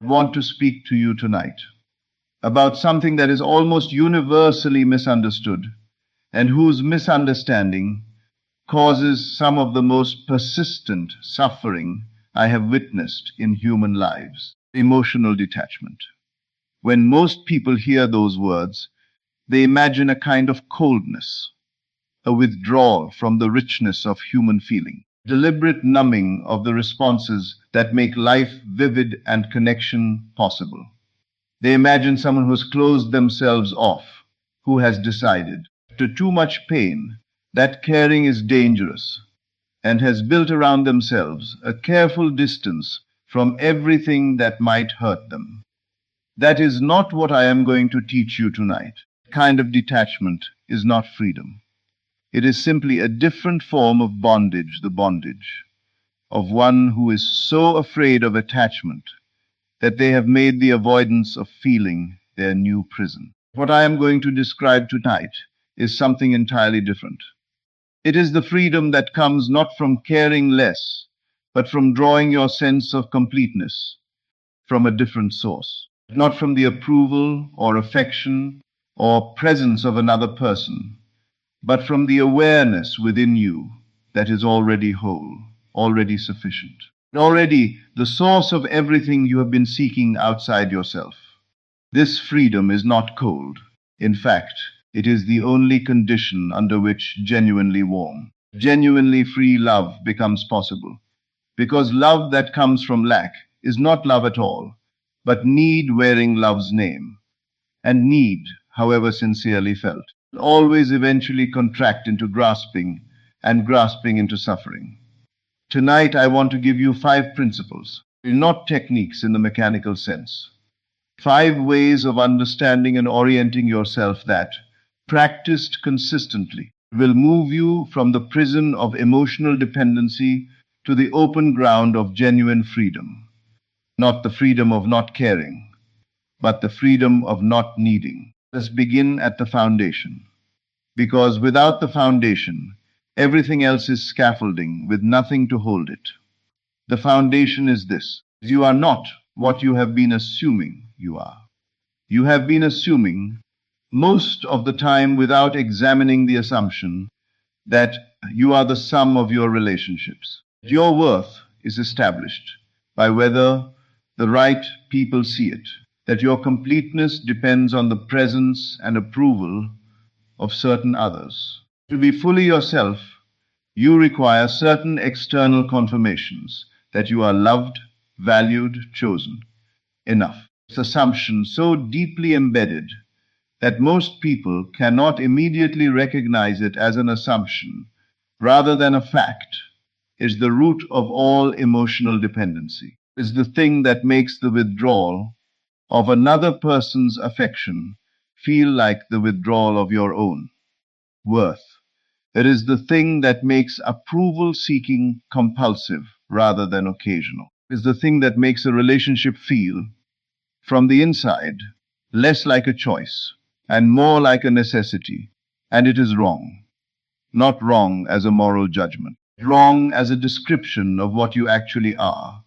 I want to speak to you tonight about something that is almost universally misunderstood and whose misunderstanding causes some of the most persistent suffering I have witnessed in human lives: emotional detachment. When most people hear those words, they imagine a kind of coldness, a withdrawal from the richness of human feeling, deliberate numbing of the responses that make life vivid and connection possible. They imagine someone who has closed themselves off, who has decided, after too much pain, that caring is dangerous, and has built around themselves a careful distance from everything that might hurt them. That is not what I am going to teach you tonight. That kind of detachment is not freedom. It is simply a different form of bondage, the bondage of one who is so afraid of attachment that they have made the avoidance of feeling their new prison. What I am going to describe tonight is something entirely different. It is the freedom that comes not from caring less, but from drawing your sense of completeness from a different source, not from the approval or affection or presence of another person, but from the awareness within you that is already whole, already sufficient, already the source of everything you have been seeking outside yourself. This freedom is not cold. In fact, it is the only condition under which genuinely warm, genuinely free love becomes possible. Because love that comes from lack is not love at all, but need wearing love's name. And need, however sincerely felt, will always eventually contract into grasping, and grasping into suffering. Tonight I want to give you 5 principles, not techniques in the mechanical sense. 5 ways of understanding and orienting yourself that, practiced consistently, will move you from the prison of emotional dependency to the open ground of genuine freedom. Not the freedom of not caring, but the freedom of not needing. Let's begin at the foundation. Because without the foundation, everything else is scaffolding with nothing to hold it. The foundation is this: you are not what you have been assuming you are. You have been assuming, most of the time without examining the assumption, that you are the sum of your relationships. Your worth is established by whether the right people see it, that your completeness depends on the presence and approval of certain others. To be fully yourself, you require certain external confirmations that you are loved, valued, chosen. Enough. This assumption, so deeply embedded that most people cannot immediately recognize it as an assumption rather than a fact, is the root of all emotional dependency. Is the thing that makes the withdrawal of another person's affection feel like the withdrawal of your own worth. It is the thing that makes approval seeking compulsive rather than occasional. It is the thing that makes a relationship feel, from the inside, less like a choice and more like a necessity. And it is wrong. Not wrong as a moral judgment. Wrong as a description of what you actually are.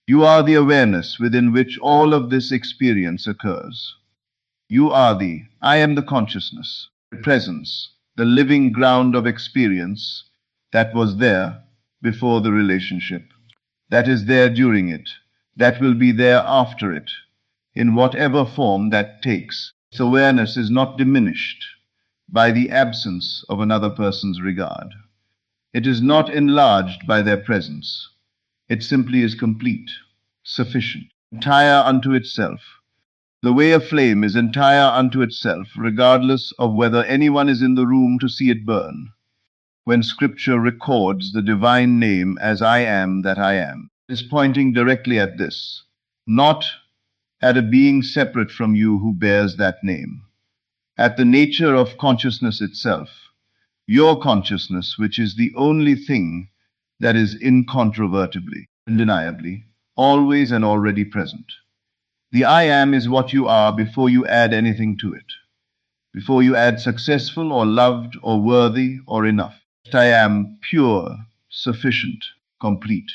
You are the awareness within which all of this experience occurs. You are I am the consciousness, the presence, the living ground of experience that was there before the relationship, that is there during it, that will be there after it, in whatever form that takes. This awareness is not diminished by the absence of another person's regard. It is not enlarged by their presence. It simply is complete, sufficient, entire unto itself. The way a flame is entire unto itself, regardless of whether anyone is in the room to see it burn. When Scripture records the divine name as I am that I am, it is pointing directly at this, not at a being separate from you who bears that name, at the nature of consciousness itself, your consciousness, which is the only thing that is incontrovertibly, undeniably, always and already present. The I am is what you are before you add anything to it, before you add successful or loved or worthy or enough. I am pure, sufficient, complete.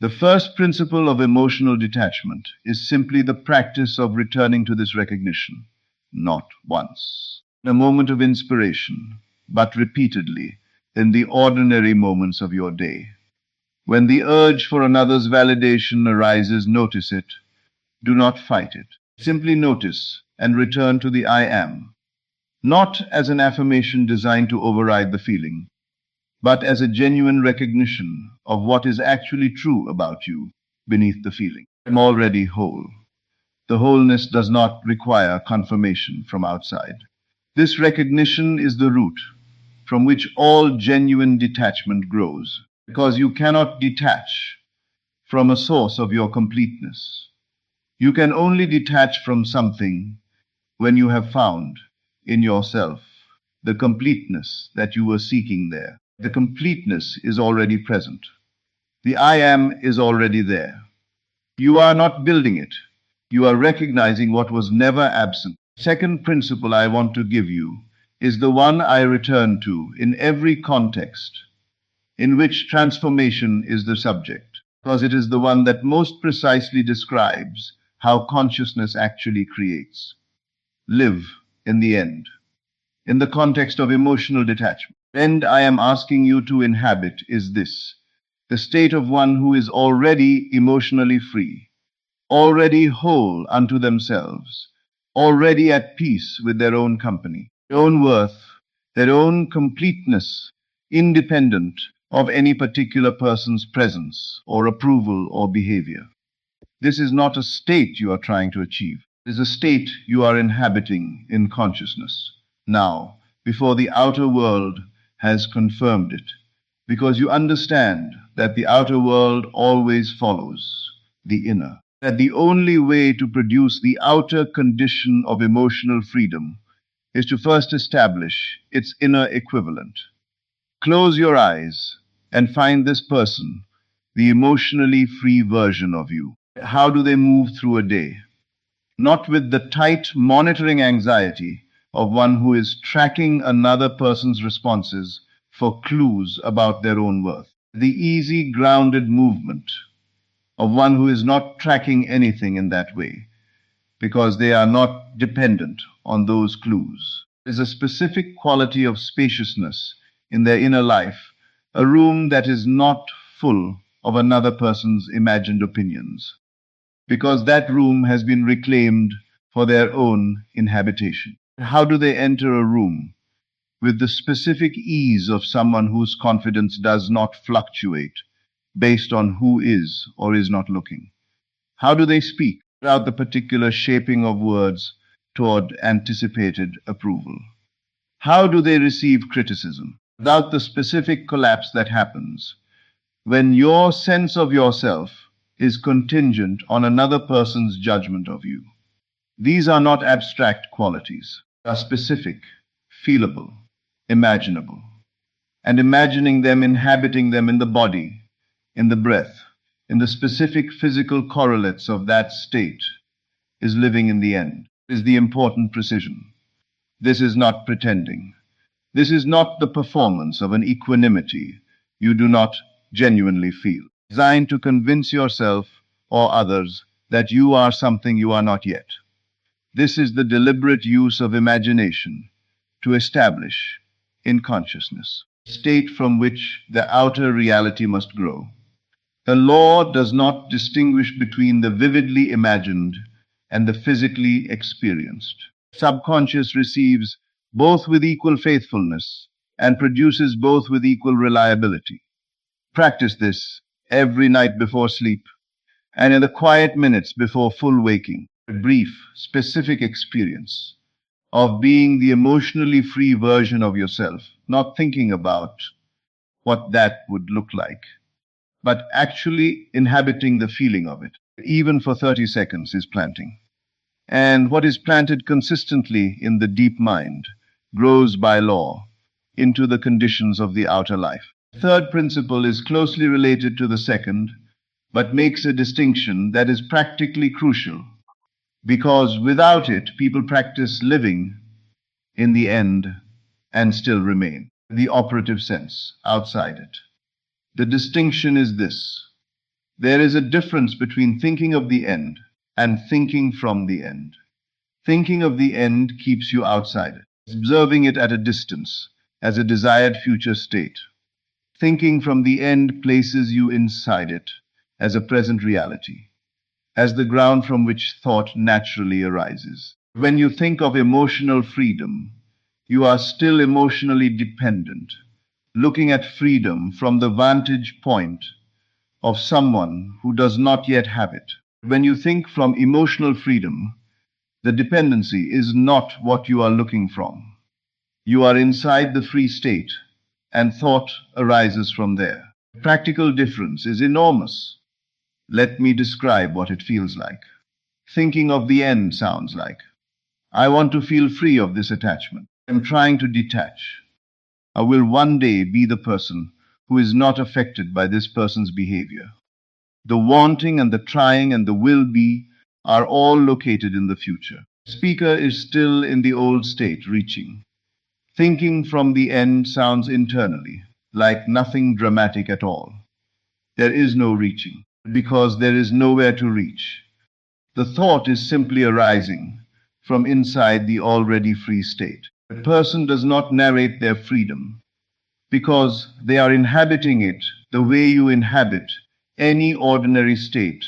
The first principle of emotional detachment is simply the practice of returning to this recognition, not once, in a moment of inspiration, but repeatedly in the ordinary moments of your day. When the urge for another's validation arises, notice it. Do not fight it. Simply notice and return to the I am, not as an affirmation designed to override the feeling, but as a genuine recognition of what is actually true about you beneath the feeling. I'm already whole. The wholeness does not require confirmation from outside. This recognition is the root from which all genuine detachment grows, because you cannot detach from a source of your completeness. You can only detach from something when you have found in yourself the completeness that you were seeking there. The completeness is already present. The I am is already there. You are not building it. You are recognizing what was never absent. Second principle I want to give you is the one I return to in every context in which transformation is the subject, because it is the one that most precisely describes how consciousness actually creates. Live in the end, in the context of emotional detachment. The end I am asking you to inhabit is this: the state of one who is already emotionally free, already whole unto themselves, already at peace with their own company, their own worth, their own completeness, independent of any particular person's presence or approval or behavior. This is not a state you are trying to achieve. It is a state you are inhabiting in consciousness now, before the outer world has confirmed it, because you understand that the outer world always follows the inner, that the only way to produce the outer condition of emotional freedom is to first establish its inner equivalent. Close your eyes and find this person, the emotionally free version of you. How do they move through a day? Not with the tight monitoring anxiety of one who is tracking another person's responses for clues about their own worth. The easy, grounded movement of one who is not tracking anything in that way, because they are not dependent on those clues. There is a specific quality of spaciousness in their inner life, a room that is not full of another person's imagined opinions, because that room has been reclaimed for their own inhabitation. How do they enter a room? With the specific ease of someone whose confidence does not fluctuate based on who is or is not looking. How do they speak without the particular shaping of words toward anticipated approval? How do they receive criticism without the specific collapse that happens when your sense of yourself is contingent on another person's judgment of you? These are not abstract qualities. They are specific, feelable, imaginable. And imagining them, inhabiting them in the body, in the breath, in the specific physical correlates of that state, is living in the end, is the important precision. This is not pretending. This is not the performance of an equanimity you do not genuinely feel, designed to convince yourself or others that you are something you are not yet. This is the deliberate use of imagination to establish in consciousness a state from which the outer reality must grow. The law does not distinguish between the vividly imagined and the physically experienced. Subconscious receives both with equal faithfulness and produces both with equal reliability. Practice this every night before sleep and in the quiet minutes before full waking. A brief, specific experience of being the emotionally free version of yourself, not thinking about what that would look like, but actually inhabiting the feeling of it, even for 30 seconds, is planting. And what is planted consistently in the deep mind grows by law into the conditions of the outer life. The third principle is closely related to the second, but makes a distinction that is practically crucial, because without it, people practice living in the end and still remain the operative sense outside it. The distinction is this: There is a difference between thinking of the end and thinking from the end. Thinking of the end keeps you outside it, observing it at a distance as a desired future state. Thinking from the end places you inside it as a present reality, as the ground from which thought naturally arises. When you think of emotional freedom, you are still emotionally dependent, looking at freedom from the vantage point of someone who does not yet have it. When you think from emotional freedom, the dependency is not what you are looking from. You are inside the free state, and thought arises from there. The practical difference is enormous. Let me describe what it feels like. Thinking of the end sounds like, I want to feel free of this attachment. I'm trying to detach. I will one day be the person who is not affected by this person's behavior. The wanting and the trying and the will be are all located in the future. The speaker is still in the old state, reaching. Thinking from the end sounds internally like nothing dramatic at all. There is no reaching, because there is nowhere to reach. The thought is simply arising from inside the already free state. A person does not narrate their freedom, because they are inhabiting it the way you inhabit any ordinary state,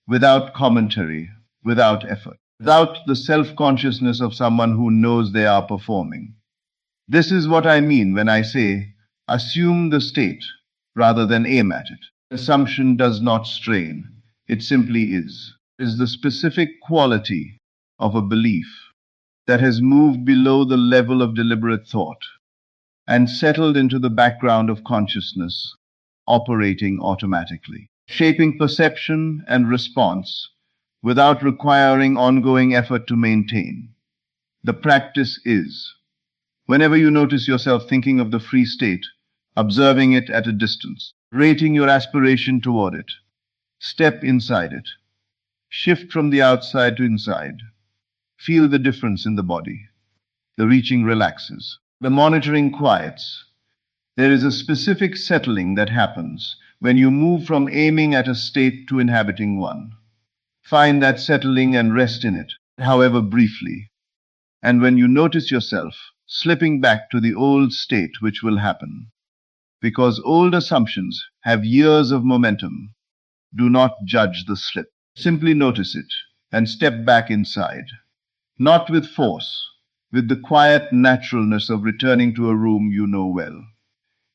without commentary, without effort, without the self-consciousness of someone who knows they are performing. This is what I mean when I say, assume the state rather than aim at it. Assumption does not strain, it simply is. It is the specific quality of a belief that has moved below the level of deliberate thought and settled into the background of consciousness, operating automatically, shaping perception and response without requiring ongoing effort to maintain. The practice is, whenever you notice yourself thinking of the free state, observing it at a distance, rating your aspiration toward it, step inside it, shift from the outside to inside, feel the difference in the body. The reaching relaxes. The monitoring quiets. There is a specific settling that happens when you move from aiming at a state to inhabiting one. Find that settling and rest in it, however briefly. And when you notice yourself slipping back to the old state, which will happen, because old assumptions have years of momentum, do not judge the slip. Simply notice it and step back inside, not with force, with the quiet naturalness of returning to a room you know well.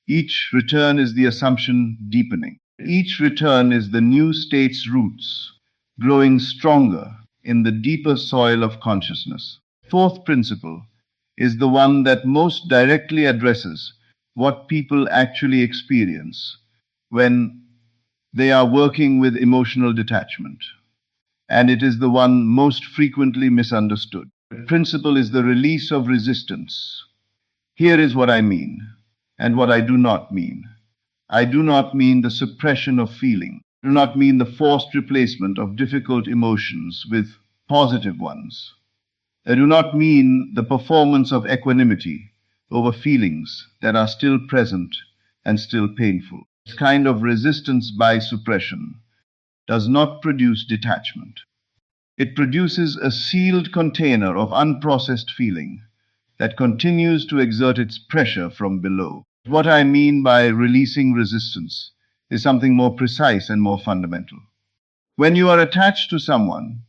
Each return is the assumption deepening. Each return is the new state's roots, growing stronger in the deeper soil of consciousness. Fourth principle is the one that most directly addresses what people actually experience when they are working with emotional detachment, and it is the one most frequently misunderstood. The principle is the release of resistance. Here is what I mean, and what I do not mean. I do not mean the suppression of feeling. I do not mean the forced replacement of difficult emotions with positive ones. I do not mean the performance of equanimity over feelings that are still present and still painful. This kind of resistance by suppression does not produce detachment. It produces a sealed container of unprocessed feeling that continues to exert its pressure from below. What I mean by releasing resistance is something more precise and more fundamental. When you are attached to someone,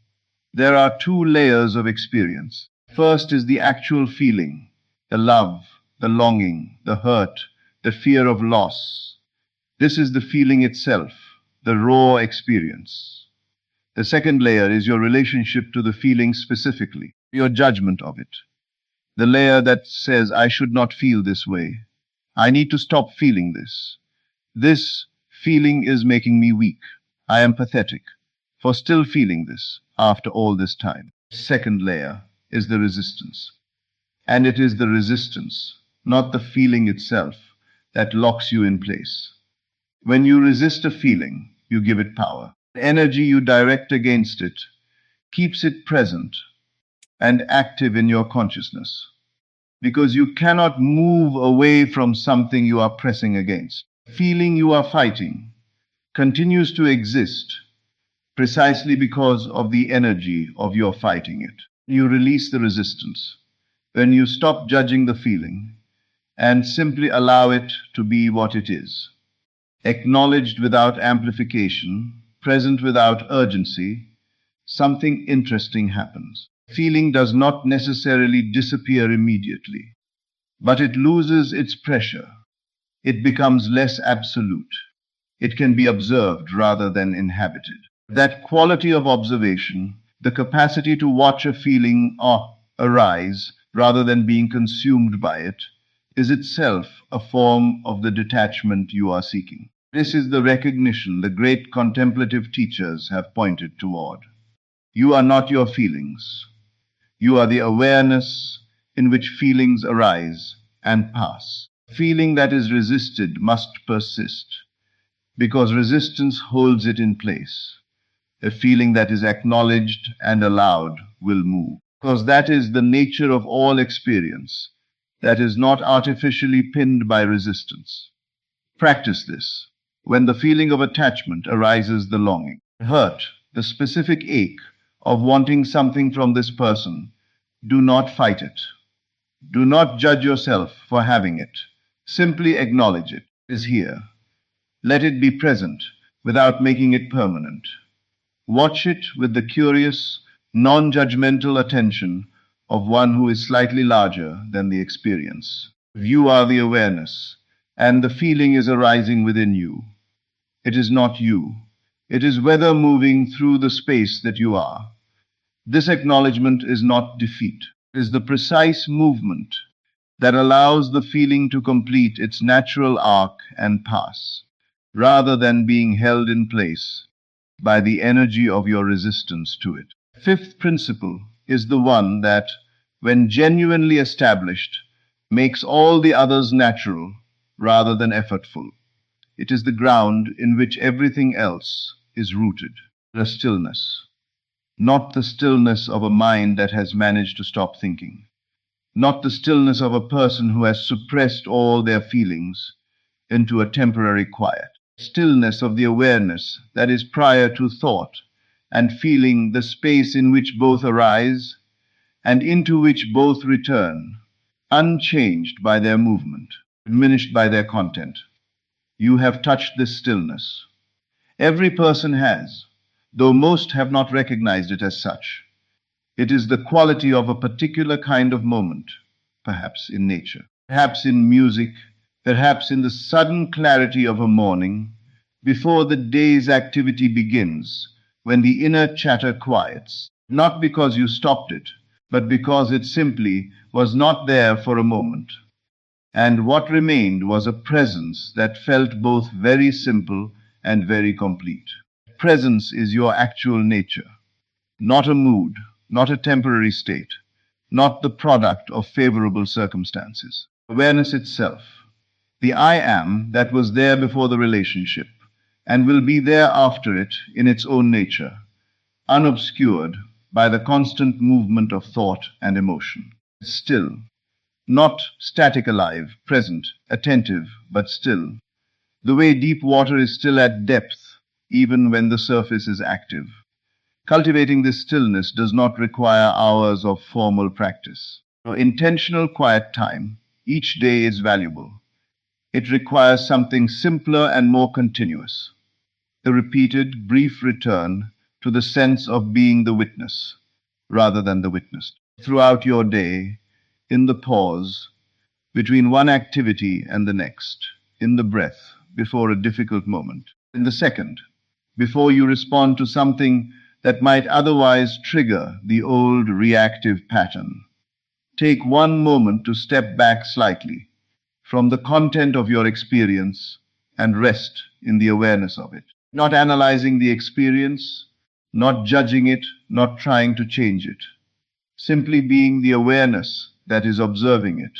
there are two layers of experience. First is the actual feeling, the love, the longing, the hurt, the fear of loss. This is the feeling itself, the raw experience. The second layer is your relationship to the feeling specifically, your judgment of it. The layer that says, I should not feel this way. I need to stop feeling this. This feeling is making me weak. I am pathetic for still feeling this after all this time. Second layer is the resistance. And it is the resistance, not the feeling itself, that locks you in place. When you resist a feeling, you give it power. The energy you direct against it keeps it present and active in your consciousness, because you cannot move away from something you are pressing against. Feeling you are fighting continues to exist precisely because of the energy of your fighting it. You release the resistance when you stop judging the feeling and simply allow it to be what it is. Acknowledged without amplification, present without urgency, something interesting happens. Feeling does not necessarily disappear immediately, but it loses its pressure. It becomes less absolute. It can be observed rather than inhabited. That quality of observation, the capacity to watch a feeling arise rather than being consumed by it, is itself a form of the detachment you are seeking. This is the recognition the great contemplative teachers have pointed toward. You are not your feelings. You are the awareness in which feelings arise and pass. Feeling that is resisted must persist, because resistance holds it in place. A feeling that is acknowledged and allowed will move, because that is the nature of all experience, that is not artificially pinned by resistance. Practice this. When the feeling of attachment arises, the longing, hurt, the specific ache of wanting something from this person, do not fight it. Do not judge yourself for having it. Simply acknowledge it. It is here. Let it be present without making it permanent. Watch it with the curious, non-judgmental attention of one who is slightly larger than the experience. You are the awareness, and the feeling is arising within you. It is not you. It is weather moving through the space that you are. This acknowledgement is not defeat. It is the precise movement that allows the feeling to complete its natural arc and pass, rather than being held in place by the energy of your resistance to it. Fifth principle is the one that, when genuinely established, makes all the others natural rather than effortful. It is the ground in which everything else is rooted. The stillness, not the stillness of a mind that has managed to stop thinking, not the stillness of a person who has suppressed all their feelings into a temporary quiet. Stillness of the awareness that is prior to thought and feeling, the space in which both arise and into which both return, unchanged by their movement, diminished by their content. You have touched this stillness. Every person has, though most have not recognized it as such. It is the quality of a particular kind of moment, perhaps in nature, perhaps in music, perhaps in the sudden clarity of a morning, before the day's activity begins, when the inner chatter quiets, not because you stopped it, but because it simply was not there for a moment. And what remained was a presence that felt both very simple and very complete. Presence is your actual nature, not a mood, not a temporary state, not the product of favorable circumstances. Awareness itself, the I am that was there before the relationship and will be there after it in its own nature, unobscured by the constant movement of thought and emotion. Still, not static alive, present, attentive, but still, the way deep water is still at depth, even when the surface is active. Cultivating this stillness does not require hours of formal practice. Intentional quiet time each day is valuable. It requires something simpler and more continuous, the repeated, brief return to the sense of being the witness rather than the witnessed. Throughout your day, in the pause between one activity and the next, in the breath before a difficult moment, in the second, before you respond to something that might otherwise trigger the old reactive pattern. Take one moment to step back slightly from the content of your experience and rest in the awareness of it. Not analyzing the experience, not judging it, not trying to change it. Simply being the awareness that is observing it.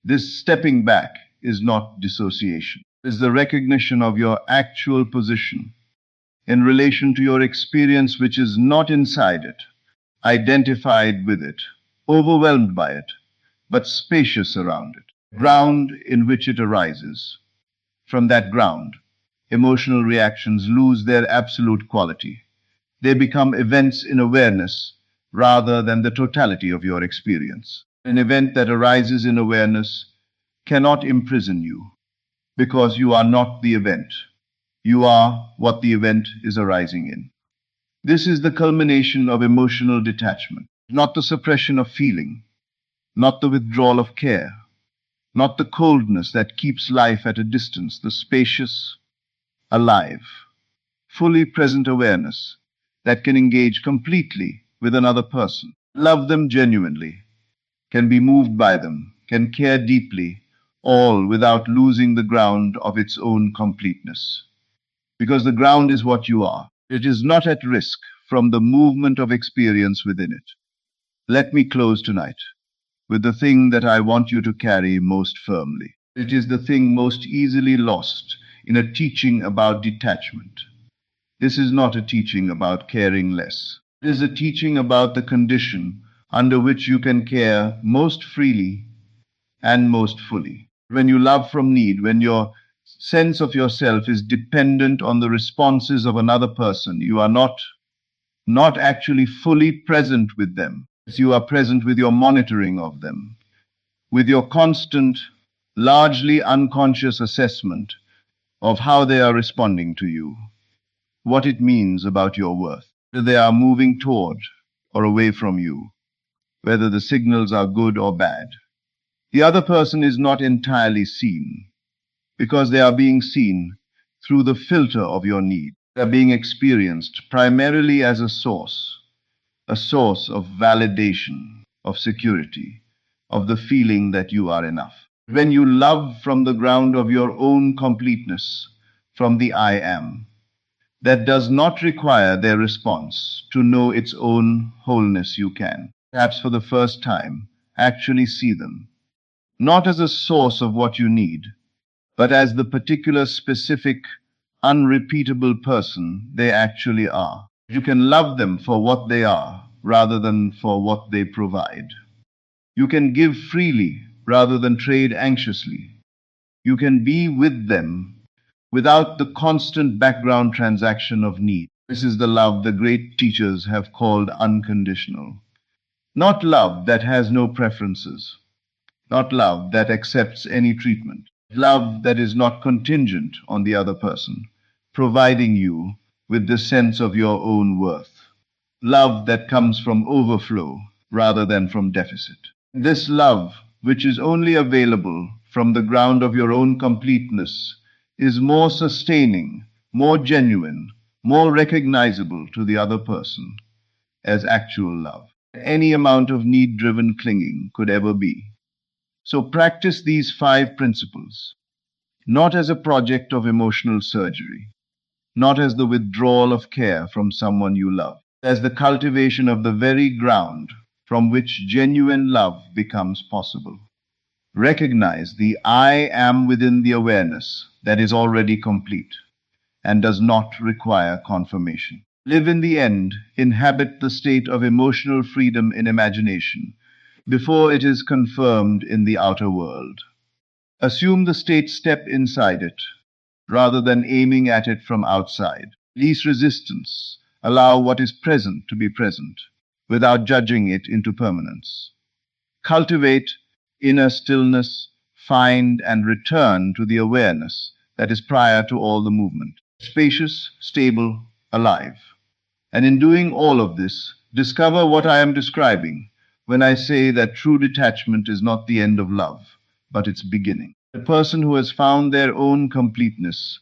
This stepping back is not dissociation. It is the recognition of your actual position in relation to your experience, which is not inside it, identified with it, overwhelmed by it, but spacious around it, ground in which it arises. From that ground, emotional reactions lose their absolute quality. They become events in awareness rather than the totality of your experience. An event that arises in awareness cannot imprison you because you are not the event. You are what the event is arising in. This is the culmination of emotional detachment, not the suppression of feeling, not the withdrawal of care, not the coldness that keeps life at a distance, the spacious, alive, fully present awareness that can engage completely with another person, love them genuinely, can be moved by them, can care deeply, all without losing the ground of its own completeness. Because the ground is what you are. It is not at risk from the movement of experience within it. Let me close tonight with the thing that I want you to carry most firmly. It is the thing most easily lost in a teaching about detachment. This is not a teaching about caring less. It is a teaching about the condition under which you can care most freely and most fully. When you love from need, when your sense of yourself is dependent on the responses of another person, you are not actually fully present with them. You are present with your monitoring of them, with your constant, largely unconscious assessment of how they are responding to you, what it means about your worth, whether they are moving toward or away from you, whether the signals are good or bad. The other person is not entirely seen because they are being seen through the filter of your need. They are being experienced primarily as a source of validation, of security, of the feeling that you are enough. When you love from the ground of your own completeness, from the I am, that does not require their response to know its own wholeness, you can, perhaps for the first time, actually see them, not as a source of what you need, but as the particular, specific, unrepeatable person they actually are. You can love them for what they are rather than for what they provide. You can give freely rather than trade anxiously. You can be with them without the constant background transaction of need. This is the love the great teachers have called unconditional. Not love that has no preferences, not love that accepts any treatment, love that is not contingent on the other person, providing you with the sense of your own worth. Love that comes from overflow rather than from deficit. This love, which is only available from the ground of your own completeness, is more sustaining, more genuine, more recognizable to the other person as actual love. Any amount of need-driven clinging could ever be. So practice these 5 principles, not as a project of emotional surgery, not as the withdrawal of care from someone you love, as the cultivation of the very ground from which genuine love becomes possible. Recognize the I am within the awareness that is already complete and does not require confirmation. Live in the end, inhabit the state of emotional freedom in imagination before it is confirmed in the outer world. Assume the state, step inside it, rather than aiming at it from outside. Release resistance. Allow what is present to be present, without judging it into permanence. Cultivate inner stillness, find and return to the awareness that is prior to all the movement. Spacious, stable, alive. And in doing all of this, discover what I am describing when I say that true detachment is not the end of love, but its beginning. The person who has found their own completeness